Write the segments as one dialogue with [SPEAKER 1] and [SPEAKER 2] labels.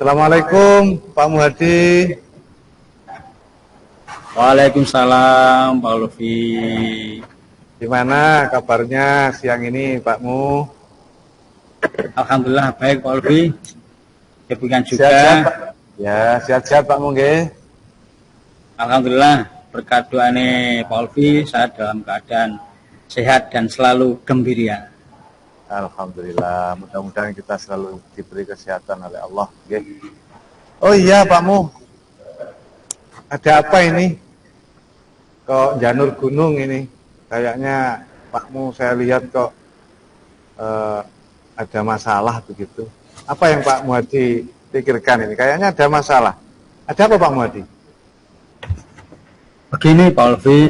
[SPEAKER 1] Assalamualaikum Pak Muhadi.
[SPEAKER 2] Waalaikumsalam Pak Lutfi.
[SPEAKER 1] Gimana kabarnya siang ini Pak Mu?
[SPEAKER 2] Alhamdulillah baik Pak Lutfi. Demikian juga.
[SPEAKER 1] Sehat-sehat, Pak? Ya, sehat-sehat Pak Mu nggih.
[SPEAKER 2] Alhamdulillah berkat doane Pak Lutfi saya dalam keadaan sehat dan selalu gembira.
[SPEAKER 1] Alhamdulillah, mudah-mudahan kita selalu diberi kesehatan oleh Allah. Okay. Oh iya Pak Mu, ada apa ini? Kok janur gunung ini? Kayaknya Pak Mu saya lihat kok ada masalah begitu. Apa yang Pak Muhadi pikirkan ini? Kayaknya ada masalah. Ada apa Pak Muhadi?
[SPEAKER 2] Begini Pak Lutfi,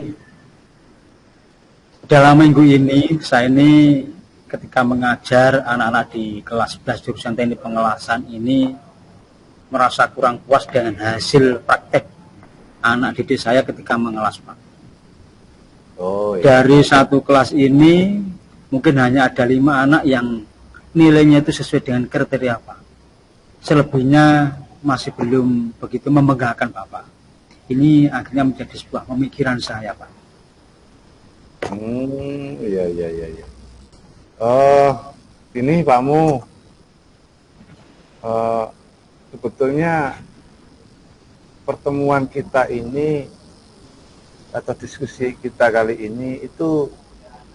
[SPEAKER 2] dalam minggu ini saya ini ketika mengajar anak-anak di kelas 11 jurusan teknik pengelasan ini merasa kurang puas dengan hasil praktek anak didik saya ketika mengelas Pak.
[SPEAKER 1] Oh, iya.
[SPEAKER 2] Dari satu kelas ini mungkin hanya ada 5 anak yang nilainya itu sesuai dengan kriteria Pak. Selebihnya masih belum begitu membanggakan Bapak. Ini akhirnya menjadi sebuah pemikiran saya Pak.
[SPEAKER 1] Iya. Oh, ini Pak Mu, sebetulnya pertemuan kita ini atau diskusi kita kali ini itu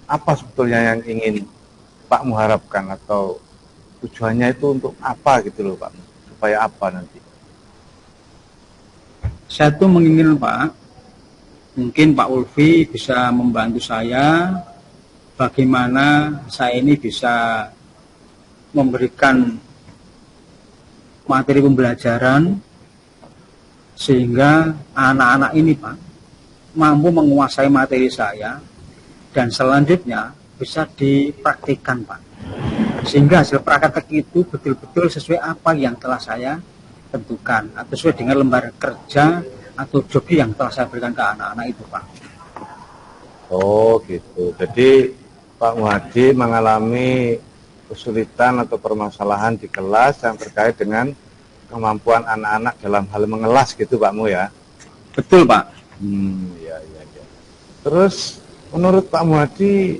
[SPEAKER 1] apa sebetulnya yang ingin Pak Mu harapkan atau tujuannya itu untuk apa gitu loh Pak Mu, supaya apa nanti?
[SPEAKER 2] Saya tuh menginginkan Pak, mungkin Pak Ulfi bisa membantu saya bagaimana saya ini bisa memberikan materi pembelajaran sehingga anak-anak ini Pak mampu menguasai materi saya dan selanjutnya bisa dipraktikkan Pak, sehingga hasil praktek itu betul-betul sesuai apa yang telah saya tentukan atau sesuai dengan lembar kerja atau job yang telah saya berikan ke anak-anak itu Pak.
[SPEAKER 1] Oh gitu, jadi Pak Muhadi mengalami kesulitan atau permasalahan di kelas yang terkait dengan kemampuan anak-anak dalam hal mengelas gitu Pak Mu ya?
[SPEAKER 2] Betul Pak.
[SPEAKER 1] Iya. Terus menurut Pak Muhadi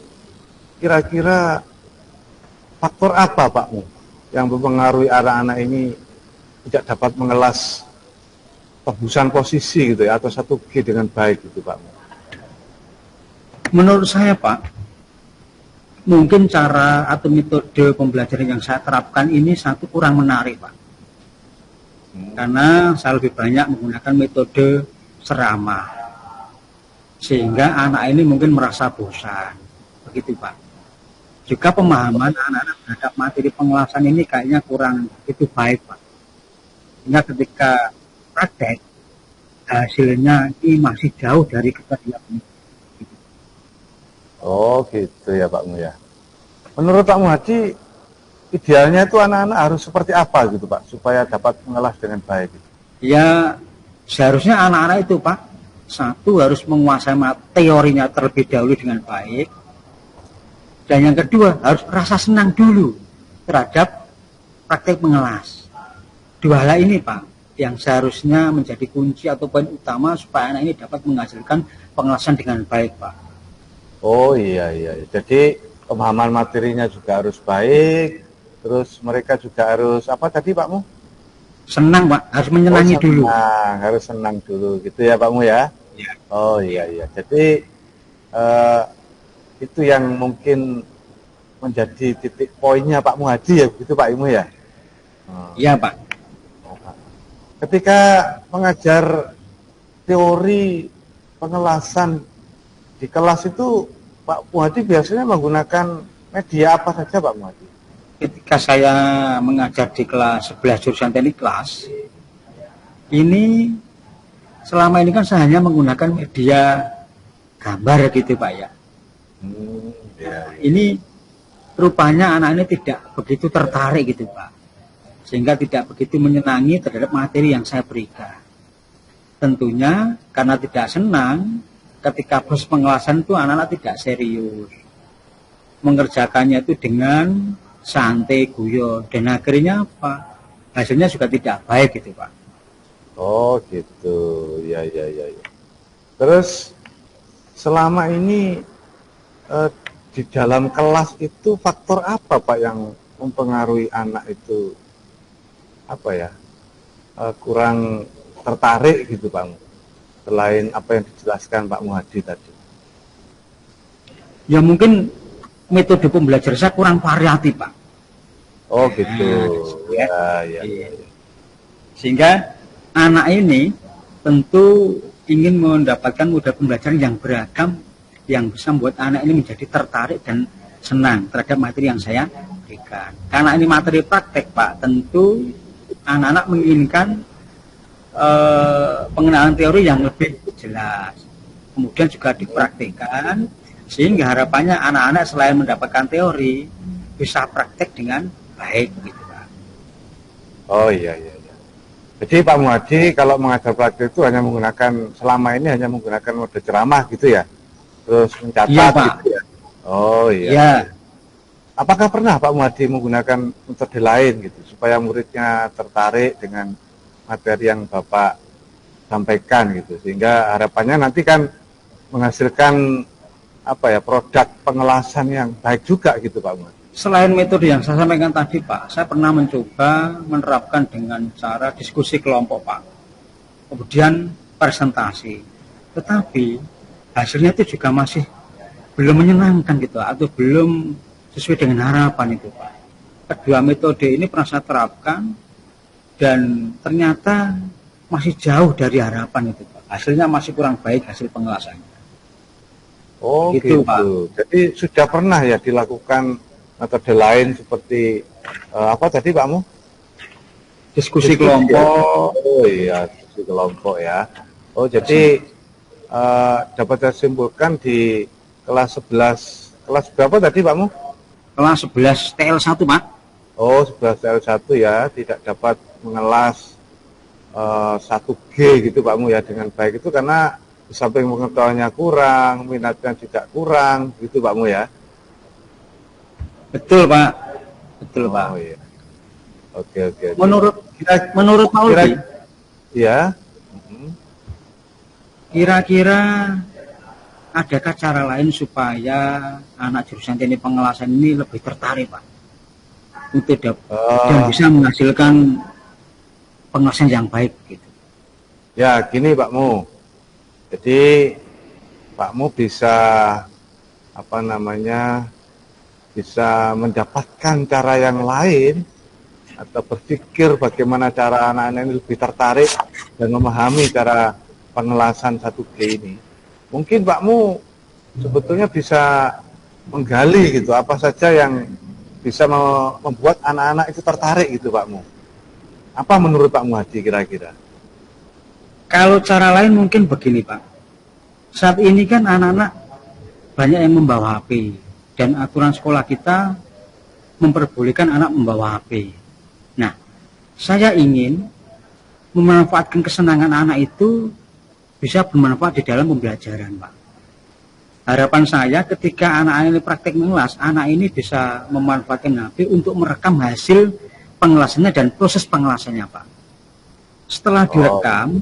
[SPEAKER 1] kira-kira faktor apa Pak Mu yang mempengaruhi anak-anak ini tidak dapat mengelas tebusan posisi gitu ya, atau 1G dengan baik gitu Pak Mu?
[SPEAKER 2] Menurut saya Pak, mungkin cara atau metode pembelajaran yang saya terapkan ini satu kurang menarik Pak. Karena saya lebih banyak menggunakan metode serama, sehingga anak ini mungkin merasa bosan, begitu Pak. Juga pemahaman anak-anak terhadap materi pengelasan ini kayaknya kurang begitu baik Pak. Sehingga ketika praktek, hasilnya ini masih jauh dari keterdiaan.
[SPEAKER 1] Oh gitu ya Pak Mu ya. Menurut Pak Muhadi, idealnya itu anak-anak harus seperti apa gitu Pak, supaya dapat mengelas dengan baik gitu?
[SPEAKER 2] Ya seharusnya anak-anak itu Pak, satu harus menguasai teorinya terlebih dahulu dengan baik, dan yang kedua harus rasa senang dulu terhadap praktek mengelas. Dua hal ini Pak yang seharusnya menjadi kunci atau poin utama supaya anak ini dapat menghasilkan pengelasan dengan baik Pak.
[SPEAKER 1] Oh iya, jadi pemahaman materinya juga harus baik, terus mereka juga harus apa tadi Pak Mu?
[SPEAKER 2] Senang Pak, harus menyenangi dulu.
[SPEAKER 1] Harus senang dulu gitu ya Pak Mu ya?
[SPEAKER 2] Ya.
[SPEAKER 1] Oh iya, jadi itu yang mungkin menjadi titik poinnya Pak Muhadi ya, begitu Pak Mu ya?
[SPEAKER 2] Iya Pak.
[SPEAKER 1] Ketika mengajar teori pengelasan di kelas itu Pak Muhadi biasanya menggunakan media apa saja Pak Muhadi?
[SPEAKER 2] Ketika saya mengajar di kelas 11 jurusan teknik kelas, ini selama ini kan saya hanya menggunakan media gambar gitu Pak ya. Ini rupanya anak ini tidak begitu tertarik gitu Pak, sehingga tidak begitu menyenangi terhadap materi yang saya berikan. Tentunya karena tidak senang, ketika proses pengelasan itu anak-anak tidak serius, mengerjakannya itu dengan santai guyon, dan akhirnya apa? hasilnya juga tidak baik gitu Pak.
[SPEAKER 1] Oh gitu, ya ya ya. Ya. Terus selama ini di dalam kelas itu faktor apa Pak yang mempengaruhi anak itu apa ya kurang tertarik gitu Pak? Selain apa yang dijelaskan Pak Muhadi tadi.
[SPEAKER 2] Ya mungkin metode pembelajaran saya kurang variatif Pak.
[SPEAKER 1] Oh gitu,
[SPEAKER 2] ya,
[SPEAKER 1] ya, ya, ya.
[SPEAKER 2] Sehingga anak ini tentu ingin mendapatkan modal pembelajaran yang beragam, yang bisa membuat anak ini menjadi tertarik dan senang terhadap materi yang saya berikan. Karena ini materi praktek Pak, tentu anak-anak menginginkan pengenalan teori yang lebih jelas, kemudian juga dipraktikkan, sehingga harapannya anak-anak selain mendapatkan teori bisa praktek dengan baik gitu Pak.
[SPEAKER 1] Oh iya iya. Jadi Pak Muhadi kalau mengajar praktek itu hanya menggunakan selama ini hanya menggunakan mode ceramah gitu ya, terus mencatat
[SPEAKER 2] iya, Pak.
[SPEAKER 1] Gitu ya. Oh iya.
[SPEAKER 2] Ya.
[SPEAKER 1] Apakah pernah Pak Muhadi menggunakan metode lain gitu supaya muridnya tertarik dengan materi yang Bapak sampaikan gitu, sehingga harapannya nanti kan menghasilkan apa ya produk pengelasan yang baik juga gitu Pak Muhadi.
[SPEAKER 2] Selain metode yang saya sampaikan tadi Pak, saya pernah mencoba menerapkan dengan cara diskusi kelompok Pak, kemudian presentasi, tetapi hasilnya itu juga masih belum menyenangkan gitu, atau belum sesuai dengan harapan itu Pak. Kedua metode ini pernah saya terapkan dan ternyata masih jauh dari harapan itu Pak. Hasilnya masih kurang baik hasil pengelasannya.
[SPEAKER 1] Oh gitu, Pak. Jadi sudah pernah ya dilakukan metode lain seperti apa tadi Pak Mu?
[SPEAKER 2] Diskusi kelompok.
[SPEAKER 1] Oh iya, diskusi kelompok ya. Oh jadi dapat saya simpulkan di kelas 11, kelas berapa tadi Pak Mu?
[SPEAKER 2] Kelas 11 TL1 Pak.
[SPEAKER 1] Oh 11 TL1 ya, tidak dapat mengelas 1G gitu Pak Mu ya dengan baik itu karena di samping pengetahuannya kurang, minatnya juga kurang gitu Pak Mu ya.
[SPEAKER 2] Betul Pak, betul Pak.
[SPEAKER 1] Oh iya. Oke.
[SPEAKER 2] Menurut Pak Udi,
[SPEAKER 1] ya.
[SPEAKER 2] Kira-kira adakah cara lain supaya anak jurusan teknik pengelasan ini lebih tertarik Pak, untuk dan bisa menghasilkan pengelasan yang baik gitu?
[SPEAKER 1] Ya gini Pak Mu, jadi Pak Mu bisa apa namanya? Bisa mendapatkan cara yang lain atau berpikir bagaimana cara anak-anak ini lebih tertarik dan memahami cara pengelasan 1G ini. Mungkin Pak Mu sebetulnya bisa menggali gitu apa saja yang bisa membuat anak-anak itu tertarik gitu Pak Mu. Apa menurut Pak Muhadi kira-kira?
[SPEAKER 2] Kalau cara lain mungkin begini Pak, saat ini kan anak-anak banyak yang membawa HP, dan aturan sekolah kita memperbolehkan anak membawa HP. Nah, saya ingin memanfaatkan kesenangan anak itu bisa bermanfaat di dalam pembelajaran, Pak. Harapan saya ketika anak-anak ini praktek mengelas, anak ini bisa memanfaatkan HP untuk merekam hasil pengelasannya dan proses pengelasannya, Pak. Setelah direkam,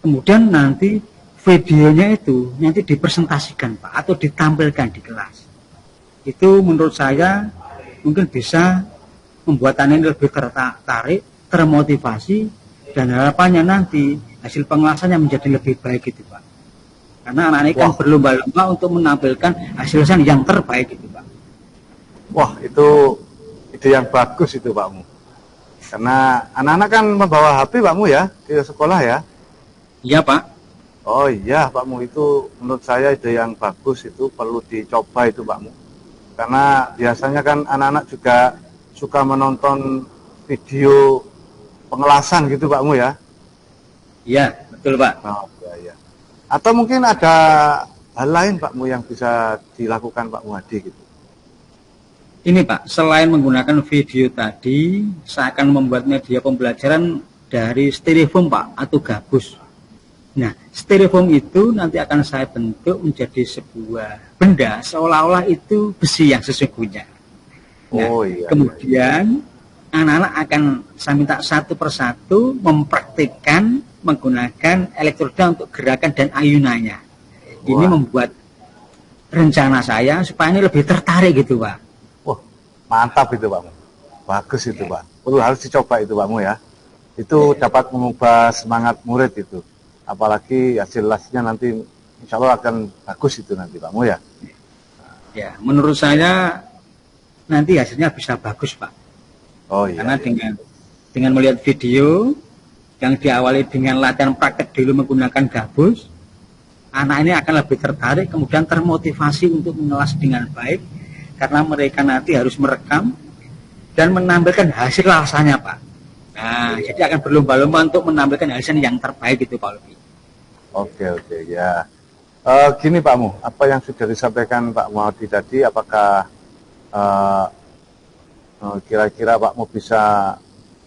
[SPEAKER 2] kemudian nanti videonya itu nanti dipresentasikan, Pak, atau ditampilkan di kelas. Itu menurut saya mungkin bisa membuat anak ini lebih tertarik, termotivasi, dan harapannya nanti hasil pengelasannya menjadi lebih baik gitu Pak. Karena anak-anak ini kan berlomba-lomba untuk menampilkan hasil yang terbaik gitu Pak.
[SPEAKER 1] Wah itu ide yang bagus itu Pak Mu. Karena anak-anak kan membawa HP Pak Mu ya di sekolah ya.
[SPEAKER 2] Iya Pak.
[SPEAKER 1] Oh iya Pak Mu, itu menurut saya ide yang bagus, itu perlu dicoba itu Pak Mu. Karena biasanya kan anak-anak juga suka menonton video pengelasan gitu Pak Mu ya.
[SPEAKER 2] Iya, betul Pak.
[SPEAKER 1] Oh, iya. Atau mungkin ada hal lain Pak Mu yang bisa dilakukan Pak Muhadi gitu.
[SPEAKER 2] Ini Pak, selain menggunakan video tadi, saya akan membuat media pembelajaran dari styrofoam Pak, atau gabus. Nah, styrofoam itu nanti akan saya bentuk menjadi sebuah benda seolah-olah itu besi yang sesungguhnya. Nah, kemudian anak-anak akan saya minta satu persatu mempraktikkan menggunakan elektroda untuk gerakan dan ayunannya. Ini membuat rencana saya supaya ini lebih tertarik gitu, Pak.
[SPEAKER 1] Wah, mantap itu, Pak. Bagus itu, Pak. Perlu harus dicoba itu, Pakmu ya. Itu dapat mengubah semangat murid itu. Apalagi hasilnya nanti insya Allah akan bagus itu nanti, Pakmu ya.
[SPEAKER 2] Ya, menurut saya nanti hasilnya bisa bagus, Pak.
[SPEAKER 1] Oh iya.
[SPEAKER 2] Karena dengan melihat video yang diawali dengan latihan praktek dulu menggunakan gabus, anak ini akan lebih tertarik, kemudian termotivasi untuk mengelas dengan baik, karena mereka nanti harus merekam dan menampilkan hasil rasanya, Pak. Nah, jadi akan berlomba-lomba untuk menampilkan hasil yang terbaik itu, Pak Lufi.
[SPEAKER 1] Oke, ya. Gini Pakmu, apa yang sudah disampaikan Pak Muhadi tadi, apakah kira-kira Pakmu bisa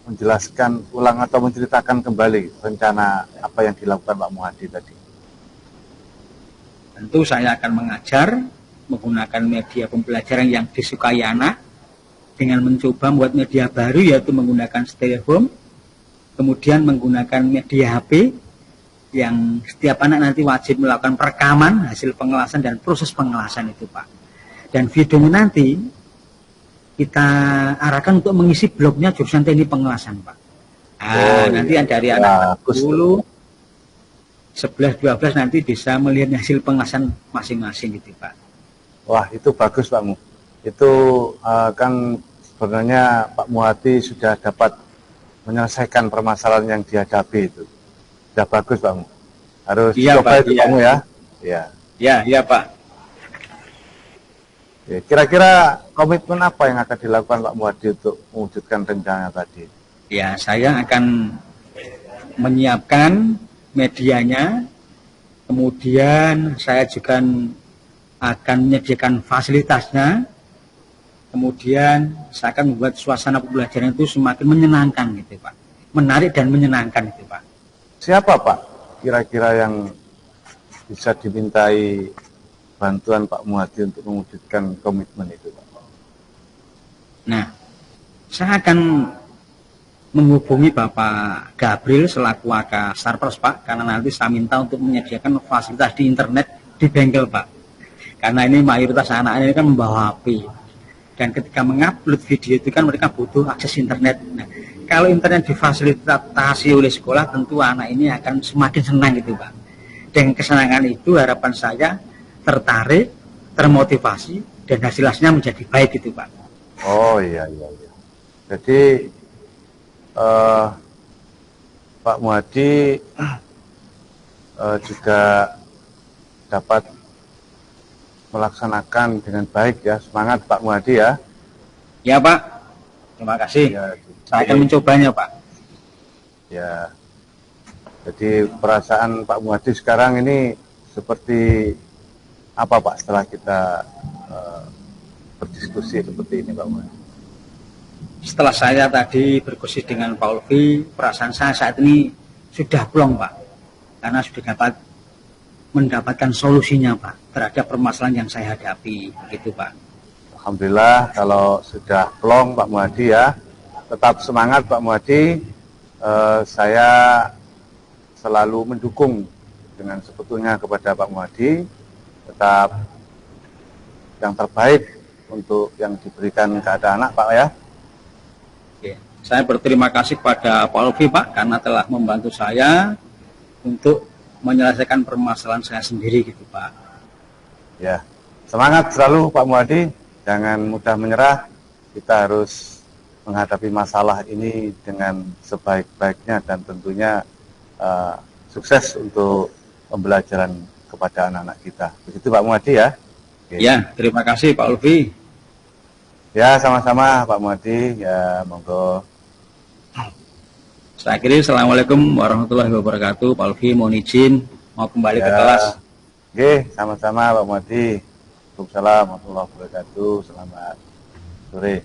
[SPEAKER 1] menjelaskan ulang atau menceritakan kembali rencana apa yang dilakukan Pak Muhadi tadi?
[SPEAKER 2] Tentu saya akan mengajar menggunakan media pembelajaran yang disukai anak dengan mencoba membuat media baru, yaitu menggunakan styrofoam, kemudian menggunakan media HP yang setiap anak nanti wajib melakukan perekaman hasil pengelasan dan proses pengelasan itu, Pak. Dan videonya nanti kita arahkan untuk mengisi blognya jurusan teknik pengelasan, Pak. Nanti yang dari anak 10, 11, 12 nanti bisa melihat hasil pengelasan masing-masing gitu, Pak.
[SPEAKER 1] Wah, itu bagus Pakmu. Itu kan sebenarnya Pak Muhadi sudah dapat menyelesaikan permasalahan yang dihadapi itu. Sudah bagus Pakmu. Harus coba Pak, itu Pakmu ya.
[SPEAKER 2] Iya Pak.
[SPEAKER 1] Kira-kira komitmen apa yang akan dilakukan Pak Muhadi untuk mewujudkan rencana tadi?
[SPEAKER 2] Ya, saya akan menyiapkan medianya, kemudian saya juga akan menyediakan fasilitasnya, kemudian saya akan membuat suasana pembelajaran itu semakin menyenangkan gitu, Pak. Menarik dan menyenangkan itu, Pak.
[SPEAKER 1] Siapa Pak kira-kira yang bisa dimintai bantuan Pak Muhadi untuk mewujudkan komitmen itu, Pak?
[SPEAKER 2] Nah, saya akan menghubungi Bapak Gabriel selaku AK Sarpers, Pak, karena nanti saya minta untuk menyediakan fasilitas di internet di bengkel, Pak. Karena ini mayoritas anak ini kan membawa HP, dan ketika mengupload video itu kan mereka butuh akses internet. Nah, kalau internet difasilitasi oleh sekolah, tentu anak ini akan semakin senang gitu, Pak. Dengan kesenangan itu harapan saya tertarik, termotivasi, dan hasilnya menjadi baik gitu, Pak.
[SPEAKER 1] Oh iya. Jadi Pak Muhadi juga dapat melaksanakan dengan baik ya. Semangat Pak Muhadi ya.
[SPEAKER 2] Ya Pak, terima kasih. Ya, saya akan mencobanya Pak.
[SPEAKER 1] Ya, jadi perasaan Pak Muhadi sekarang ini seperti apa Pak setelah kita berdiskusi seperti ini Pak Muhadi?
[SPEAKER 2] Setelah saya tadi berdiskusi dengan Pak Ulfi, perasaan saya saat ini sudah plong Pak, karena sudah dapat mendapatkan solusinya Pak terhadap permasalahan yang saya hadapi, gitu Pak.
[SPEAKER 1] Alhamdulillah kalau sudah plong Pak Muhadi ya, tetap semangat Pak Muhadi. Saya selalu mendukung dengan sebetulnya kepada Pak Muhadi, tetap yang terbaik untuk yang diberikan kepada anak Pak ya.
[SPEAKER 2] Oke. Saya berterima kasih kepada Pak Ulfi Pak karena telah membantu saya untuk menyelesaikan permasalahan saya sendiri gitu Pak.
[SPEAKER 1] Ya, semangat selalu Pak Muhadi, jangan mudah menyerah. Kita harus menghadapi masalah ini dengan sebaik-baiknya dan tentunya sukses untuk pembelajaran kepada anak-anak kita. Begitu Pak Muhadi ya. Oke.
[SPEAKER 2] Ya, terima kasih Pak Ulfi.
[SPEAKER 1] Ya, sama-sama Pak Muhadi. Ya, monggo.
[SPEAKER 2] Saya akhiri, Assalamualaikum warahmatullahi wabarakatuh. Pak Ulfi mohon izin mau kembali ke kelas.
[SPEAKER 1] Oke, sama-sama Pak Muhadi. Waalaikumsalam warahmatullahi wabarakatuh. Selamat sore.